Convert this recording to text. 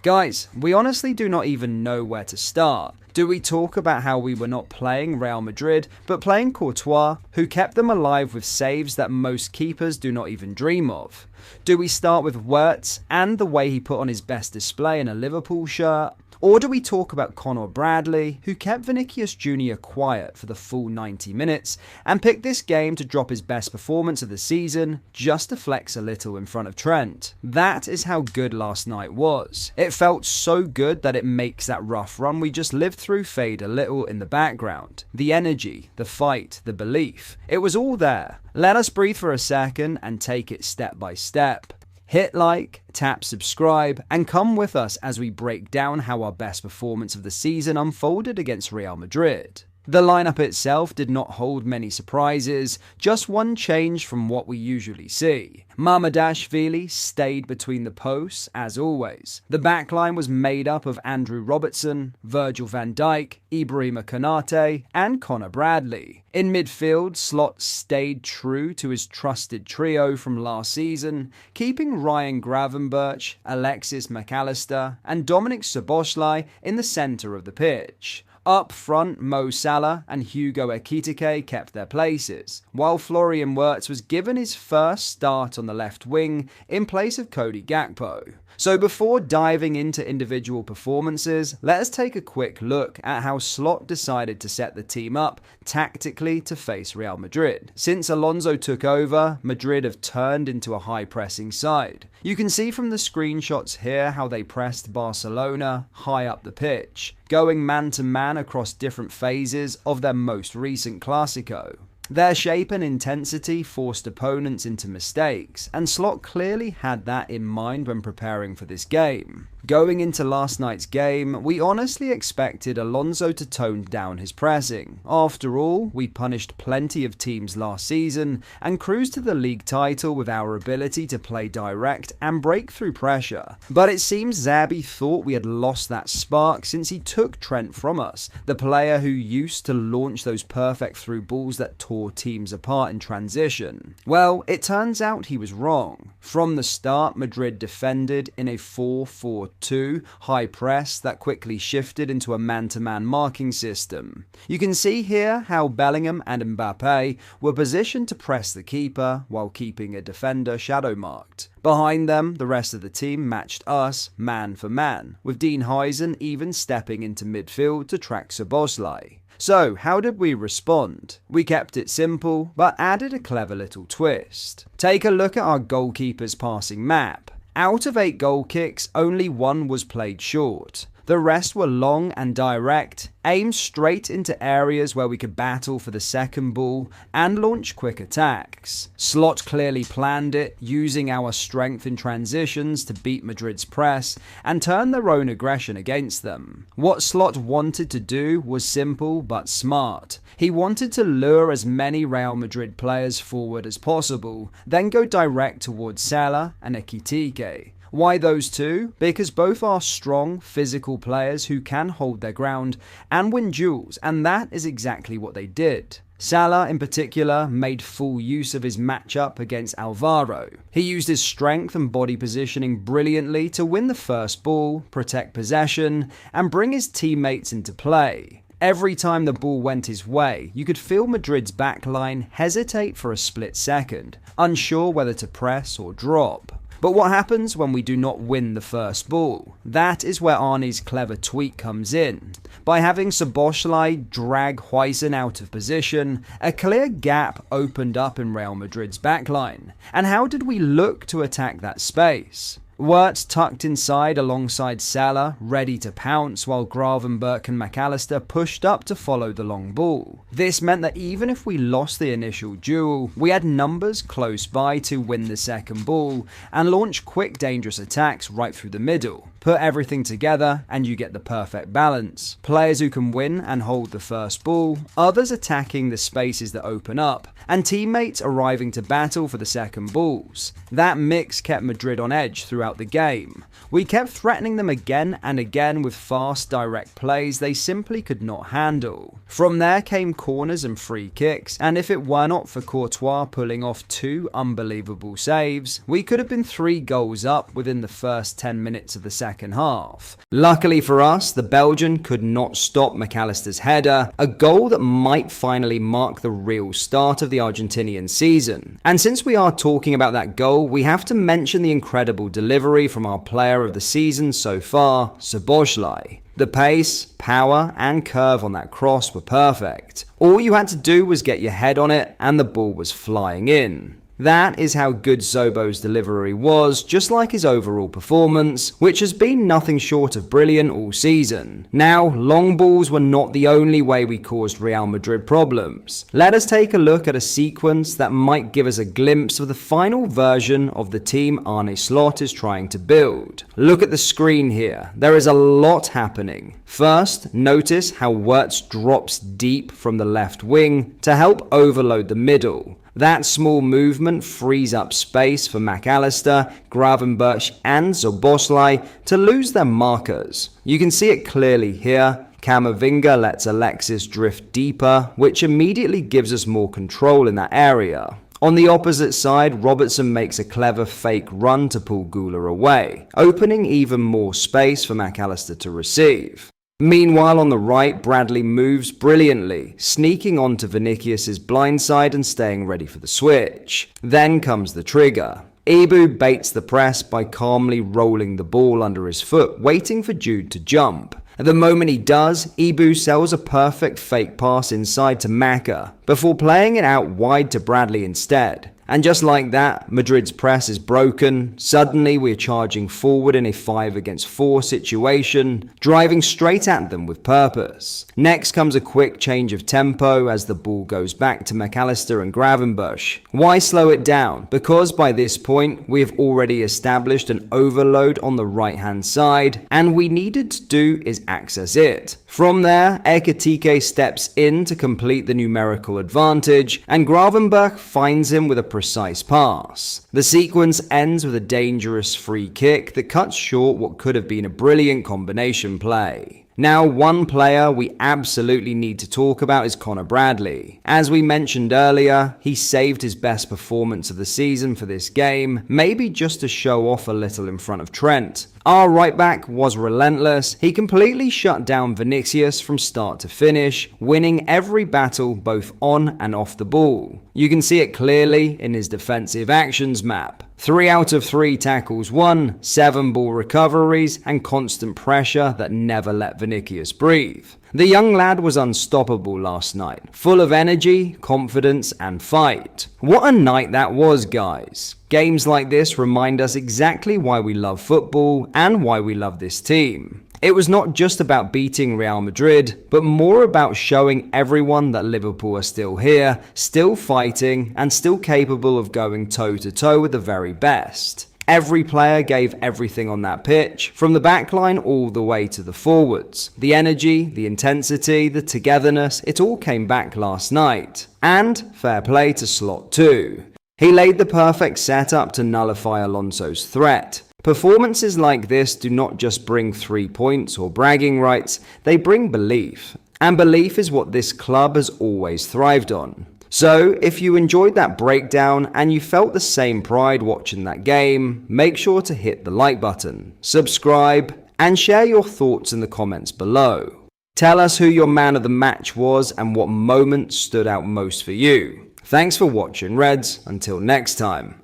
Guys, we honestly do not even know where to start. Do we talk about how we were not playing Real Madrid, but playing Courtois, who kept them alive with saves that most keepers do not even dream of? Do we start with Wirtz and the way he put on his best display in a Liverpool shirt? Or do we talk about Conor Bradley, who kept Vinicius Jr. quiet for the full 90 minutes and picked this game to drop his best performance of the season just to flex a little in front of Trent? That is how good last night was. It felt so good that it makes that rough run we just lived through fade a little in the background. The energy, the fight, the belief. It was all there. Let us breathe for a second and take it step by step. Hit like, tap subscribe, and come with us as we break down how our best performance of the season unfolded against Real Madrid. The lineup itself did not hold many surprises, just one change from what we usually see. Mamardashvili stayed between the posts, as always. The backline was made up of Andrew Robertson, Virgil van Dijk, Ibrahima Konate, and Conor Bradley. In midfield, Slot stayed true to his trusted trio from last season, keeping Ryan Gravenberch, Alexis McAllister, and Dominic Szoboszlai in the centre of the pitch. Up front, Mo Salah and Hugo Ekitike kept their places, while Florian Wirtz was given his first start on the left wing in place of Cody Gakpo. So before diving into individual performances, let us take a quick look at how Slot decided to set the team up tactically to face Real Madrid. Since Alonso took over, Madrid have turned into a high-pressing side. You can see from the screenshots here how they pressed Barcelona high up the pitch, going man-to-man across different phases of their most recent Clásico. Their shape and intensity forced opponents into mistakes, and Slot clearly had that in mind when preparing for this game. Going into last night's game, we honestly expected Alonso to tone down his pressing. After all, we punished plenty of teams last season and cruised to the league title with our ability to play direct and break through pressure. But it seems Xabi thought we had lost that spark since he took Trent from us, the player who used to launch those perfect through balls that tore teams apart in transition. Well, it turns out he was wrong. From the start, Madrid defended in a 4-4-2 high press that quickly shifted into a man-to-man marking system. You can see here how Bellingham and Mbappe were positioned to press the keeper while keeping a defender shadow marked. Behind them, the rest of the team matched us man for man, with Dean Huijsen even stepping into midfield to track Szoboszlai. So, how did we respond? We kept it simple, but added a clever little twist. Take a look at our goalkeeper's passing map. Out of 8 goal kicks, only 1 was played short. The rest were long and direct, aimed straight into areas where we could battle for the second ball and launch quick attacks. Slot clearly planned it, using our strength in transitions to beat Madrid's press and turn their own aggression against them. What Slot wanted to do was simple but smart. He wanted to lure as many Real Madrid players forward as possible, then go direct towards Salah and Ekitike. Why those two? Because both are strong, physical players who can hold their ground and win duels, and that is exactly what they did. Salah, in particular, made full use of his matchup against Alvaro. He used his strength and body positioning brilliantly to win the first ball, protect possession, and bring his teammates into play. Every time the ball went his way, you could feel Madrid's backline hesitate for a split second, unsure whether to press or drop. But what happens when we do not win the first ball? That is where Arne's clever tweak comes in. By having Szoboszlai drag Huijsen out of position, a clear gap opened up in Real Madrid's backline. And how did we look to attack that space? Wirtz tucked inside alongside Salah, ready to pounce, while Gravenberch and McAllister pushed up to follow the long ball. This meant that even if we lost the initial duel, we had numbers close by to win the second ball and launch quick dangerous attacks right through the middle. Put everything together and you get the perfect balance. Players who can win and hold the first ball, others attacking the spaces that open up, and teammates arriving to battle for the second balls. That mix kept Madrid on edge throughout throughout the game. We kept threatening them again and again with fast, direct plays they simply could not handle. From there came corners and free kicks, and if it were not for Courtois pulling off 2 unbelievable saves, we could have been 3 goals up within the first 10 minutes of the second half. Luckily for us, the Belgian could not stop McAllister's header, a goal that might finally mark the real start of the Argentinian season. And since we are talking about that goal, we have to mention the incredible delivery from our player of the season so far, Szoboszlai. The pace, power, and curve on that cross were perfect. All you had to do was get your head on it, and the ball was flying in. That is how good Zobo's delivery was, just like his overall performance, which has been nothing short of brilliant all season. Now, long balls were not the only way we caused Real Madrid problems. Let us take a look at a sequence that might give us a glimpse of the final version of the team Arne Slot is trying to build. Look at the screen here. There is a lot happening. First, notice how Wirtz drops deep from the left wing to help overload the middle. That small movement frees up space for McAllister, Gravenberch and Szoboszlai to lose their markers. You can see it clearly here. Camavinga lets Alexis drift deeper, which immediately gives us more control in that area. On the opposite side, Robertson makes a clever fake run to pull Gula away, opening even more space for McAllister to receive. Meanwhile, on the right, Bradley moves brilliantly, sneaking onto Vinicius' blindside and staying ready for the switch. Then comes the trigger. Ibu baits the press by calmly rolling the ball under his foot, waiting for Jude to jump. At the moment he does, Ibu sells a perfect fake pass inside to Maka, before playing it out wide to Bradley instead. And just like that, Madrid's press is broken. Suddenly we're charging forward in a 5 against 4 situation, driving straight at them with purpose. Next comes a quick change of tempo as the ball goes back to McAllister and Gravenberch. Why slow it down? Because by this point we have already established an overload on the right hand side, and we needed to do is access it. From there, Ekitike steps in to complete the numerical advantage, and Gravenberch finds him with a precise pass. The sequence ends with a dangerous free kick that cuts short what could have been a brilliant combination play. Now, one player we absolutely need to talk about is Connor Bradley. As we mentioned earlier, he saved his best performance of the season for this game, maybe just to show off a little in front of Trent. Our right back was relentless. He completely shut down Vinicius from start to finish, winning every battle both on and off the ball. You can see it clearly in his defensive actions map. 3 out of 3 tackles won, 7 ball recoveries, and constant pressure that never let Vinicius breathe. The young lad was unstoppable last night, full of energy, confidence, and fight. What a night that was, guys. Games like this remind us exactly why we love football and why we love this team. It was not just about beating Real Madrid, but more about showing everyone that Liverpool are still here, still fighting, and still capable of going toe-to-toe with the very best. Every player gave everything on that pitch, from the backline all the way to the forwards. The energy, the intensity, the togetherness, it all came back last night. And fair play to Slot too. He laid the perfect setup to nullify Alonso's threat. Performances like this do not just bring 3 points or bragging rights, they bring belief. And belief is what this club has always thrived on. So, if you enjoyed that breakdown and you felt the same pride watching that game, make sure to hit the like button, subscribe, and share your thoughts in the comments below. Tell us who your man of the match was and what moment stood out most for you. Thanks for watching, Reds. Until next time.